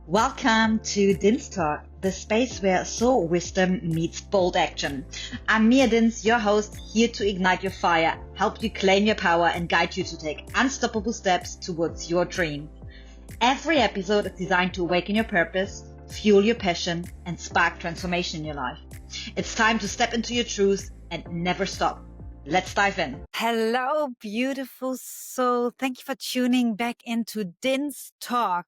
Welcome to Din's Talk, the space where soul wisdom meets bold action. I'm Mia Dins, your host, here to ignite your fire, help you claim your power, and guide you to take unstoppable steps towards your dream. Every episode is designed to awaken your purpose, fuel your passion, and spark transformation in your life. It's time to step into your truth and never stop. Let's dive in. Hello, beautiful soul. Thank you for tuning back into Din's Talk.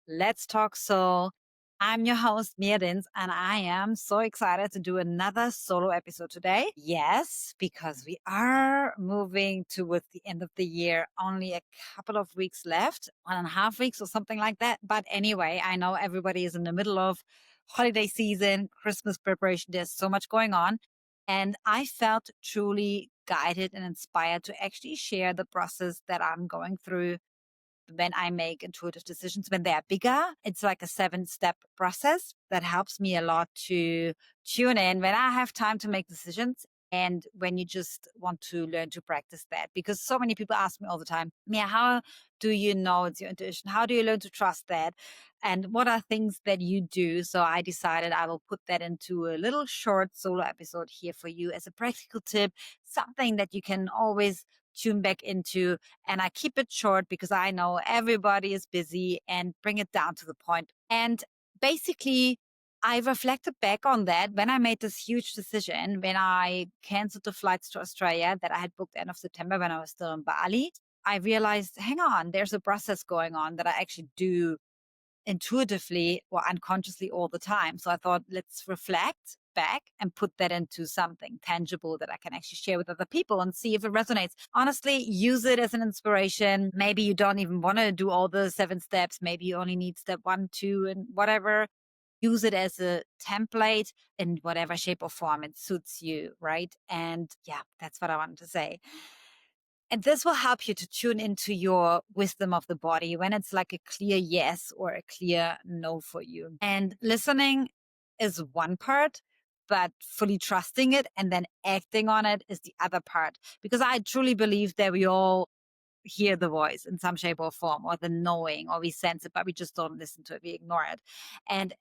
Let's talk soul. I'm your host, Mia Dins, and I am so excited to do another solo episode today. Yes, because we are moving towards the end of the year. Only a couple of weeks left, 1.5 weeks or something like that. But anyway, I know everybody is in the middle of holiday season, Christmas preparation. There's so much going on. And I felt truly guided and inspired to actually share the process that I'm going through when I make intuitive decisions. When they are bigger, it's like a 7-step process that helps me a lot to tune in when I have time to make decisions and when you just want to learn to practice that. Because so many people ask me all the time, Mia, how do you know it's your intuition? How do you learn to trust that? And what are things that you do? So I decided I will put that into a little short solo episode here for you as a practical tip, something that you can always tune back into. And I keep it short because I know everybody is busy, and bring it down to the point. And basically, I reflected back on that when I made this huge decision, when I canceled the flights to Australia that I had booked end of September when I was still in Bali. I realized, hang on, there's a process going on that I actually do intuitively or unconsciously all the time. So I thought, let's reflect back and put that into something tangible that I can actually share with other people and see if it resonates. Honestly, use it as an inspiration. Maybe you don't even want to do all the 7 steps. Maybe you only need step 1, 2, and whatever. Use it as a template in whatever shape or form it suits you, right? And yeah, that's what I wanted to say. And this will help you to tune into your wisdom of the body when it's like a clear yes or a clear no for you. And listening is one part, but fully trusting it and then acting on it is the other part. Because I truly believe that we all hear the voice in some shape or form, or the knowing, or we sense it, but we just don't listen to it. We ignore it. And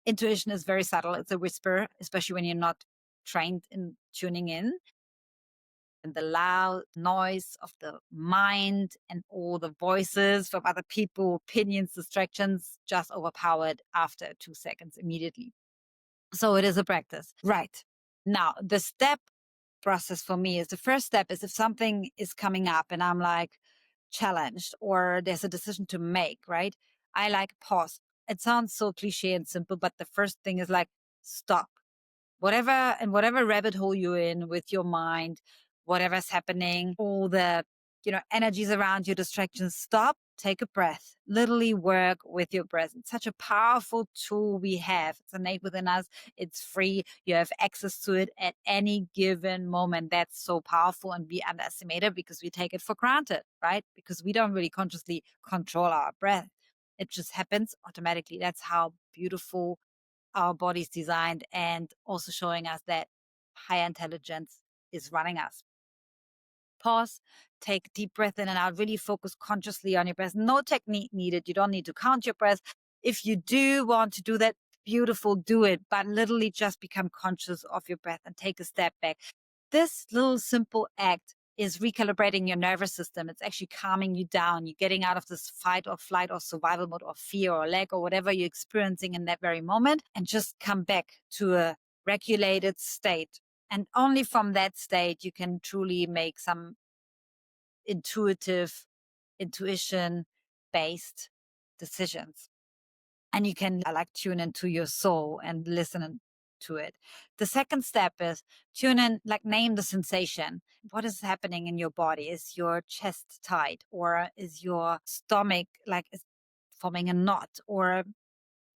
intuition is very subtle. It's a whisper, especially when you're not trained in tuning in. And the loud noise of the mind and all the voices from other people, opinions, distractions just overpowered after 2 seconds immediately. So it is a practice. Right. Now, the step process for me is, the first step is if something is coming up and I'm like challenged or there's a decision to make, right? I like pause. It sounds so cliche and simple, but the first thing is like stop. Whatever rabbit hole you're in with your mind, whatever's happening, all the energies around you, distractions, stop, take a breath, literally work with your breath. It's such a powerful tool we have. It's innate within us. It's free. You have access to it at any given moment. That's so powerful, and we underestimate it because we take it for granted, right? Because we don't really consciously control our breath. It just happens automatically. That's how beautiful our body's designed, and also showing us that higher intelligence is running us. Pause, take a deep breath in and out, really focus consciously on your breath. No technique needed. You don't need to count your breath. If you do want to do that, beautiful, do it, but literally just become conscious of your breath and take a step back. This little simple act is recalibrating your nervous system. It's actually calming you down. You're getting out of this fight or flight or survival mode or fear or lack or whatever you're experiencing in that very moment, and just come back to a regulated state. And only from that state, you can truly make some intuition-based decisions. And you can tune into your soul and listen to it. The second step is tune in, name the sensation. What is happening in your body? Is your chest tight, or is your stomach is forming a knot, or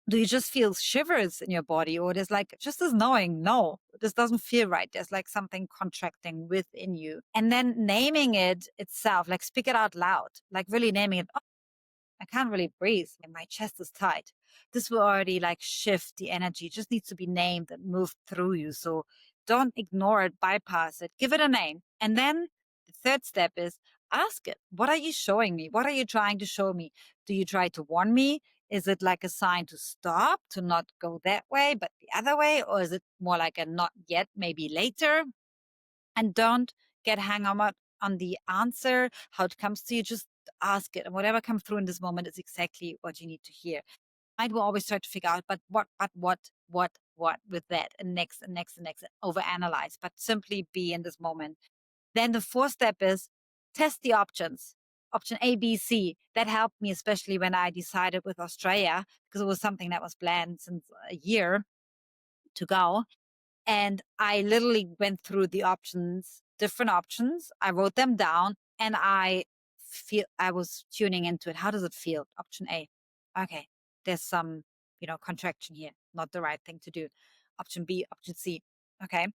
do you just feel shivers in your body, or there's just this knowing, no, this doesn't feel right. There's something contracting within you. And then naming it itself, speak it out loud, really naming it. I can't really breathe and my chest is tight. This will already shift the energy. It just needs to be named and move through you. So don't ignore it, bypass it, give it a name. And then the third step is ask it, what are you showing me? What are you trying to show me? Do you try to warn me? Is it like a sign to stop, to not go that way, but the other way? Or is it more like a not yet, maybe later? And don't get hung on the answer, how it comes to you. Just ask it. And whatever comes through in this moment is exactly what you need to hear. I will always try to figure out, but what with that, and next and next and next, and overanalyze, but simply be in this moment. Then the fourth step is test the options. Option A, B, C. That helped me, especially when I decided with Australia, because it was something that was planned since a year to go. And I literally went through the options, different options. I wrote them down and I was tuning into it. How does it feel? Option A. Okay. There's some, contraction here. Not the right thing to do. Option B, option C. Okay.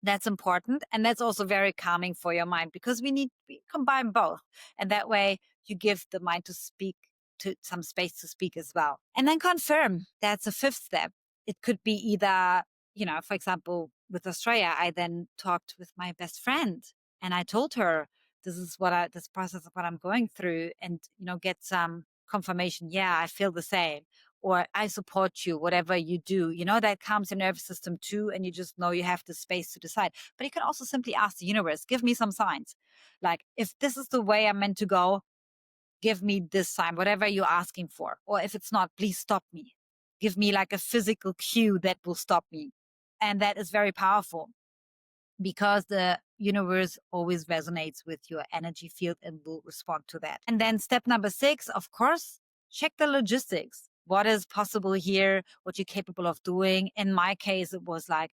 That's important. And that's also very calming for your mind, because we combine both. And that way you give the mind to some space to speak as well. And then confirm. That's a fifth step. It could be either, for example, with Australia, I then talked with my best friend and I told her, this process of what I'm going through, and, get some confirmation. Yeah, I feel the same. Or I support you, whatever you do. That calms your nervous system too. And you just know you have the space to decide. But you can also simply ask the universe, give me some signs. Like, if this is the way I'm meant to go, give me this sign, whatever you're asking for. Or if it's not, please stop me. Give me like a physical cue that will stop me. And that is very powerful, because the universe always resonates with your energy field and will respond to that. And then step number 6, of course, check the logistics. What is possible here? What you're capable of doing? In my case, it was like,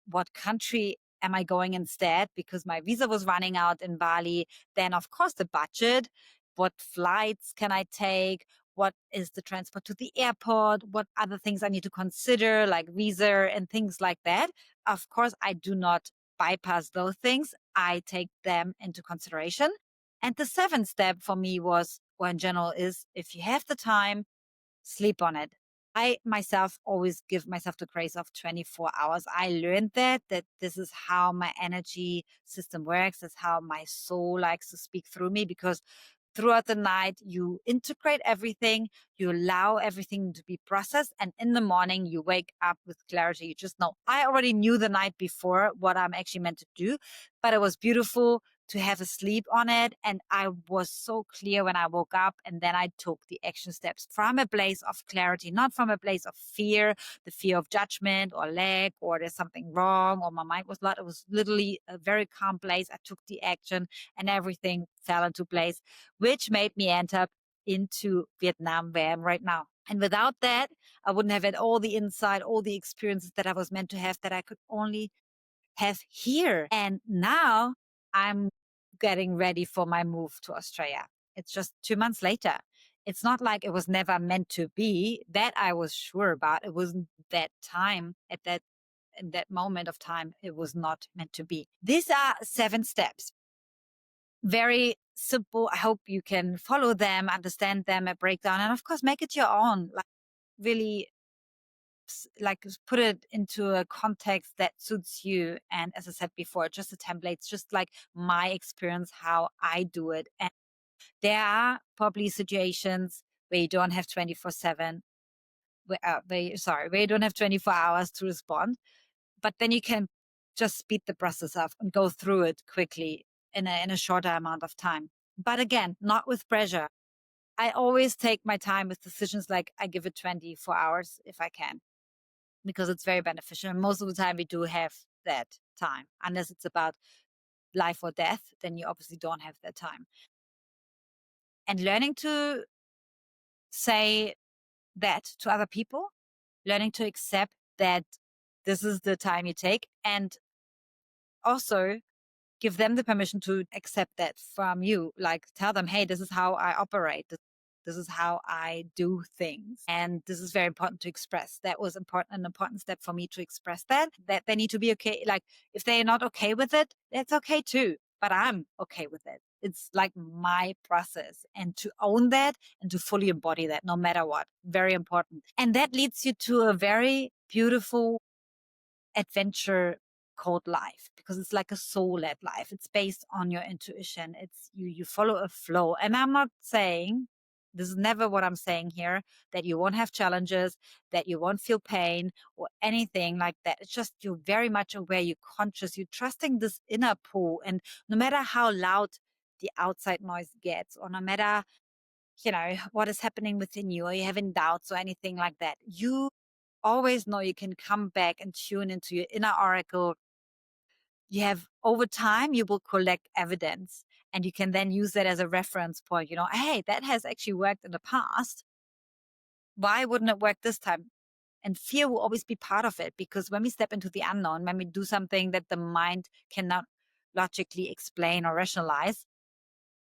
what country am I going instead? Because my visa was running out in Bali. Then, of course, the budget. What flights can I take? What is the transport to the airport? What other things I need to consider, like visa and things like that? Of course, I do not bypass those things. I take them into consideration. And the 7th step for me was, or in general, is if you have the time, sleep on it. I myself always give myself the grace of 24 hours. I learned that this is how my energy system works. That's how my soul likes to speak through me, because throughout the night, you integrate everything, you allow everything to be processed. And in the morning, you wake up with clarity. You just know, I already knew the night before what I'm actually meant to do, but it was beautiful to have a sleep on it. And I was so clear when I woke up, and then I took the action steps from a place of clarity, not from a place of fear, the fear of judgment or lack, or there's something wrong, or my mind was not. It was literally a very calm place. I took the action and everything fell into place, which made me end up into Vietnam, where I am right now. And without that, I wouldn't have had all the insight, all the experiences that I was meant to have, that I could only have here. And now I'm getting ready for my move to Australia. It's just 2 months later. It's not like it was never meant to be. That I was sure about. It wasn't that time in that moment of time. It was not meant to be. These are 7 steps. Very simple. I hope you can follow them, understand them, a breakdown, and of course, make it your own. Like, really, like, put it into a context that suits you. And as I said before, just a template. It's just like my experience, how I do it. And there are probably situations where you don't have 24/7, where you don't have 24 hours to respond, but then you can just speed the process up and go through it quickly in a shorter amount of time. But again, not with pressure. I always take my time with decisions. Like, I give it 24 hours if I can, because it's very beneficial. And most of the time we do have that time, unless it's about life or death, then you obviously don't have that time. And learning to say that to other people, learning to accept that this is the time you take, and also give them the permission to accept that from you. Like, tell them, hey, this is how I operate. This is how I do things. And this is very important to express. That was an important step for me, to express that they need to be okay. Like, if they're not okay with it, that's okay too. But I'm okay with it. It's like my process, and to own that and to fully embody that no matter what. Very important. And that leads you to a very beautiful adventure called life, because it's like a soul-led life. It's based on your intuition. It's you follow a flow. And I'm not saying This is never what I'm saying here, that you won't have challenges, that you won't feel pain or anything like that. It's just you're very much aware, you're conscious, you're trusting this inner pull. And no matter how loud the outside noise gets, or no matter, what is happening within you, or you're having doubts or anything like that, you always know you can come back and tune into your inner oracle. You have, over time, you will collect evidence, and you can then use that as a reference point. Hey, that has actually worked in the past. Why wouldn't it work this time? And fear will always be part of it, because when we step into the unknown, when we do something that the mind cannot logically explain or rationalize,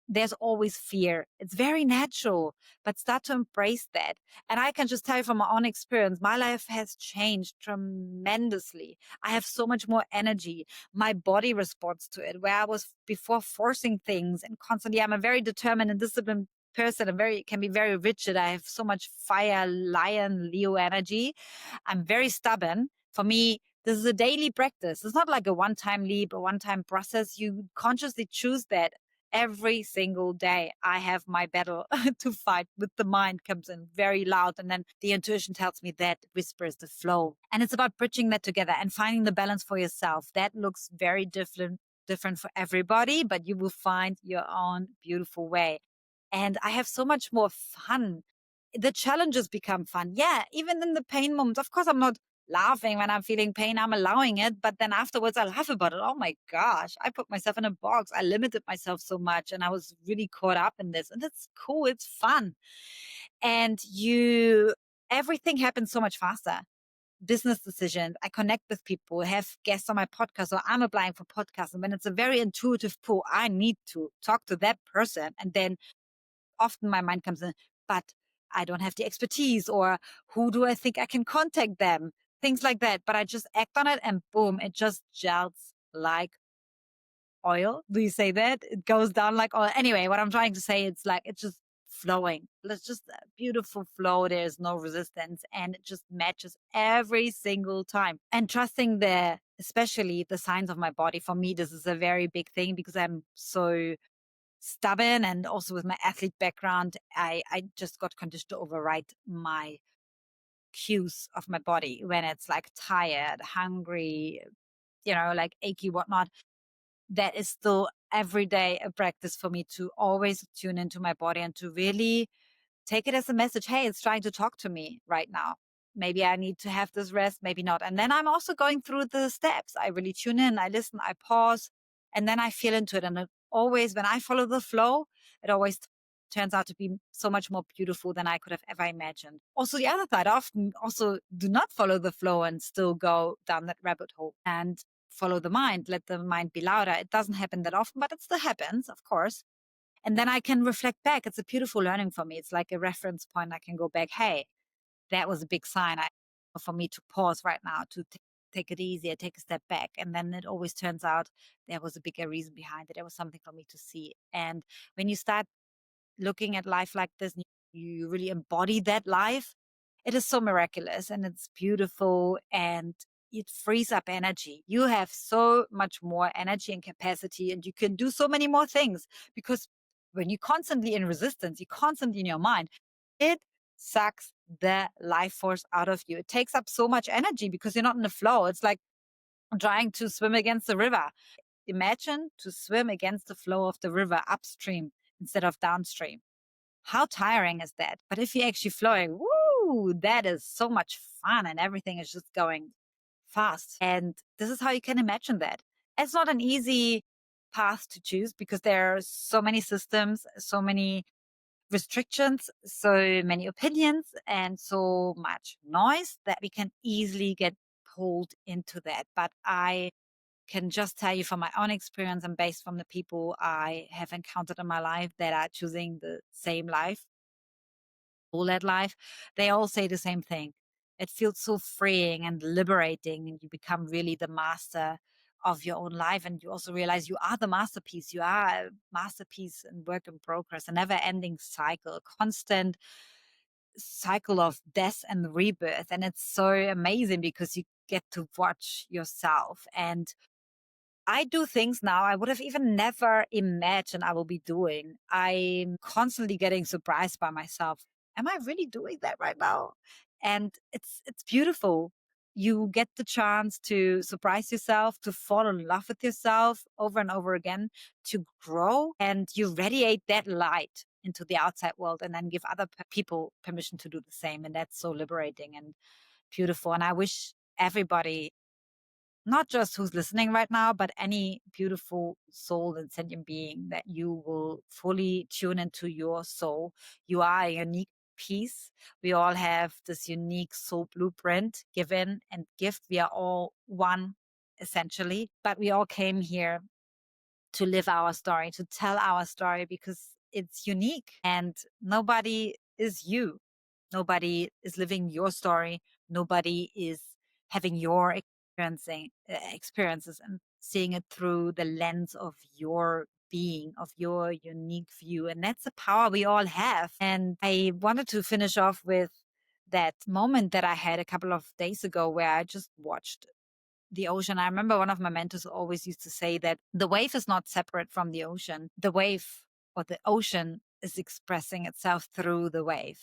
there's always fear. It's very natural, but start to embrace that. And I can just tell you from my own experience, my life has changed tremendously. I have so much more energy. My body responds to it, where I was before forcing things and constantly. I'm a very determined and disciplined person. Can be very rigid. I have so much fire, lion, Leo energy. I'm very stubborn. For me, this is a daily practice. It's not like a one-time leap, a one-time process. You consciously choose that every single day. I have my battle to fight with the mind, comes in very loud. And then the intuition tells me that whispers the flow. And it's about bridging that together and finding the balance for yourself. That looks very different for everybody, but you will find your own beautiful way. And I have so much more fun. The challenges become fun. Yeah, even in the pain moments. Of course, I'm not laughing when I'm feeling pain. I'm allowing it. But then afterwards, I laugh about it. Oh my gosh, I put myself in a box. I limited myself so much. And I was really caught up in this. And it's cool. It's fun. And everything happens so much faster. Business decisions. I connect with people, have guests on my podcast, or I'm applying for podcasts. And when it's a very intuitive pull, I need to talk to that person. And then often my mind comes in, but I don't have the expertise, or who do I think I can contact them? Things like that. But I just act on it and boom, it just gels like oil. Do you say that? It goes down like oil. Anyway, what I'm trying to say, it's just flowing. It's just a beautiful flow. There's no resistance, and it just matches every single time. And trusting especially the signs of my body. For me, this is a very big thing, because I'm so stubborn, and also with my athlete background, I just got conditioned to override my cues of my body when it's like tired, hungry, like achy, whatnot. That is still every day a practice for me to always tune into my body and to really take it as a message. Hey, it's trying to talk to me right now. Maybe I need to have this rest, maybe not. And then I'm also going through the steps. I really tune in, I listen, I pause, and then I feel into it. And it always, when I follow the flow, it always turns out to be so much more beautiful than I could have ever imagined. Also, the other side, I often also do not follow the flow and still go down that rabbit hole and follow the mind, let the mind be louder. It doesn't happen that often, but it still happens, of course. And then I can reflect back. It's a beautiful learning for me. It's like a reference point. I can go back, hey, that was a big sign for me to pause right now, to take it easier, take a step back. And then it always turns out there was a bigger reason behind it. There was something for me to see. And when you start looking at life like this, you really embody that life, it is so miraculous and it's beautiful, and it frees up energy. You have so much more energy and capacity, and you can do so many more things, because when you're constantly in resistance, you're constantly in your mind, it sucks the life force out of you. It takes up so much energy because you're not in the flow. It's like trying to swim against the river. Imagine to swim against the flow of the river upstream instead of downstream. How tiring is that? But if you're actually flowing, woo, that is so much fun, and everything is just going fast. And this is how you can imagine that. It's not an easy path to choose, because there are so many systems, so many restrictions, so many opinions, and so much noise that we can easily get pulled into that. But I can just tell you from my own experience, and based from the people I have encountered in my life that are choosing the same life, all that life, they all say the same thing. It feels so freeing and liberating, and you become really the master of your own life. And you also realize you are the masterpiece. You are a masterpiece and work in progress, a never ending cycle, a constant cycle of death and rebirth. And it's so amazing because you get to watch yourself. And I do things now I would have even never imagined I will be doing. I'm constantly getting surprised by myself. Am I really doing that right now? And it's beautiful. You get the chance to surprise yourself, to fall in love with yourself over and over again, to grow, and you radiate that light into the outside world and then give other people permission to do the same. And that's so liberating and beautiful. And I wish everybody, not just who's listening right now, but any beautiful soul and sentient being, that you will fully tune into your soul. You are a unique piece. We all have this unique soul blueprint given and gift. We are all one, essentially, but we all came here to live our story, to tell our story, because it's unique and nobody is you. Nobody is living your story. Nobody is having your experiences and seeing it through the lens of your being, of your unique view. And that's the power we all have. And I wanted to finish off with that moment that I had a couple of days ago where I just watched the ocean. I remember one of my mentors always used to say that the wave is not separate from the ocean. The wave or the ocean is expressing itself through the wave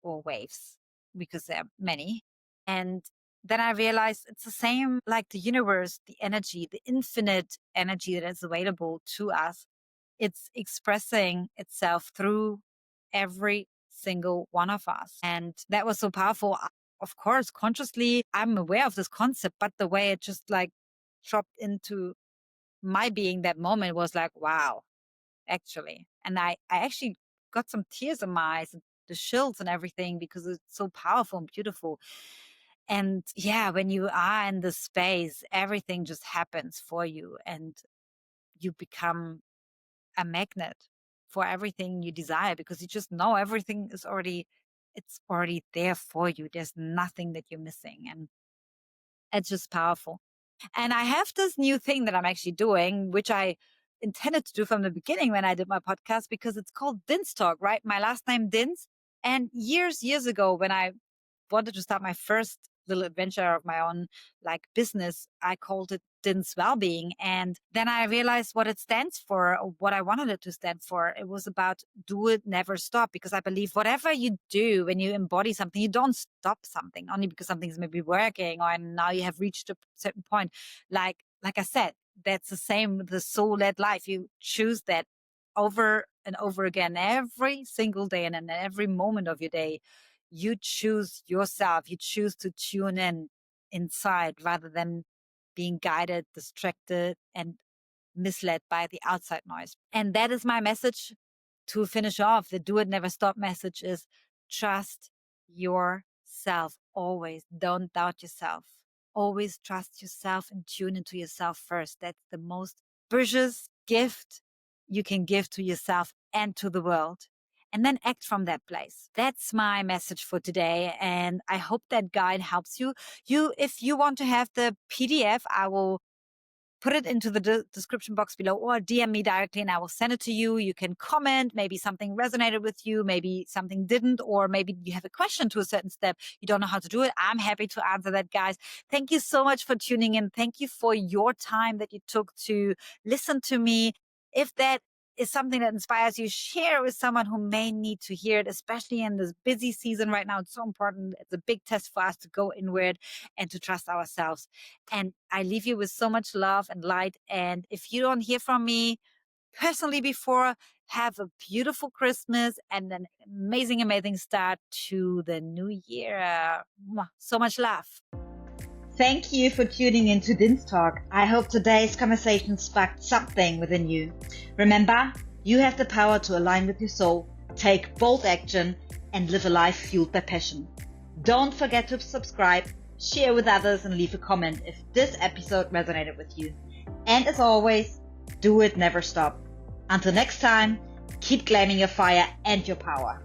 or waves, because there are many. And then I realized it's the same like the universe, the energy, the infinite energy that is available to us. It's expressing itself through every single one of us. And that was so powerful. Of course, consciously, I'm aware of this concept, but the way it just like dropped into my being that moment was like, wow, actually. And I actually got some tears in my eyes, the chills and everything, because it's so powerful and beautiful. And yeah, when you are in the space, everything just happens for you and you become a magnet for everything you desire, because you just know everything is already, it's already there for you. There's nothing that you're missing. And it's just powerful. And I have this new thing that I'm actually doing, which I intended to do from the beginning when I did my podcast, because it's called Dins Talk, right? My last name, Dins. And years ago, when I wanted to start my first little adventure of my own, like business, I called it Din's Wellbeing. And then I realized what it stands for, or what I wanted it to stand for. It was about do it, never stop, because I believe whatever you do, when you embody something, you don't stop something only because something's maybe working or now you have reached a certain point. Like I said, that's the same with the soul-led life. You choose that over and over again, every single day and in every moment of your day. You choose yourself. You choose to tune in inside rather than being guided, distracted, and misled by the outside noise. And that is my message to finish off. The do it, never stop message is trust yourself always. Don't doubt yourself. Always trust yourself and tune into yourself first. That's the most precious gift you can give to yourself and to the world. And then act from that place. That's my message for today. And I hope that guide helps you. If you want to have the PDF, I will put it into the description box below, or DM me directly and I will send it to you. You can comment, maybe something resonated with you, maybe something didn't, or maybe you have a question to a certain step. You don't know how to do it. I'm happy to answer that, guys. Thank you so much for tuning in. Thank you for your time that you took to listen to me. If that is something that inspires you, share it with someone who may need to hear it, especially in this busy season right now. It's so important. It's a big test for us to go inward and to trust ourselves. And I leave you with so much love and light. And if you don't hear from me personally before, have a beautiful Christmas and an amazing, amazing start to the new year. So much love. Thank you for tuning in to Din's Talk. I hope today's conversation sparked something within you. Remember, you have the power to align with your soul, take bold action, and live a life fueled by passion. Don't forget to subscribe, share with others, and leave a comment if this episode resonated with you. And as always, do it, never stop. Until next time, keep claiming your fire and your power.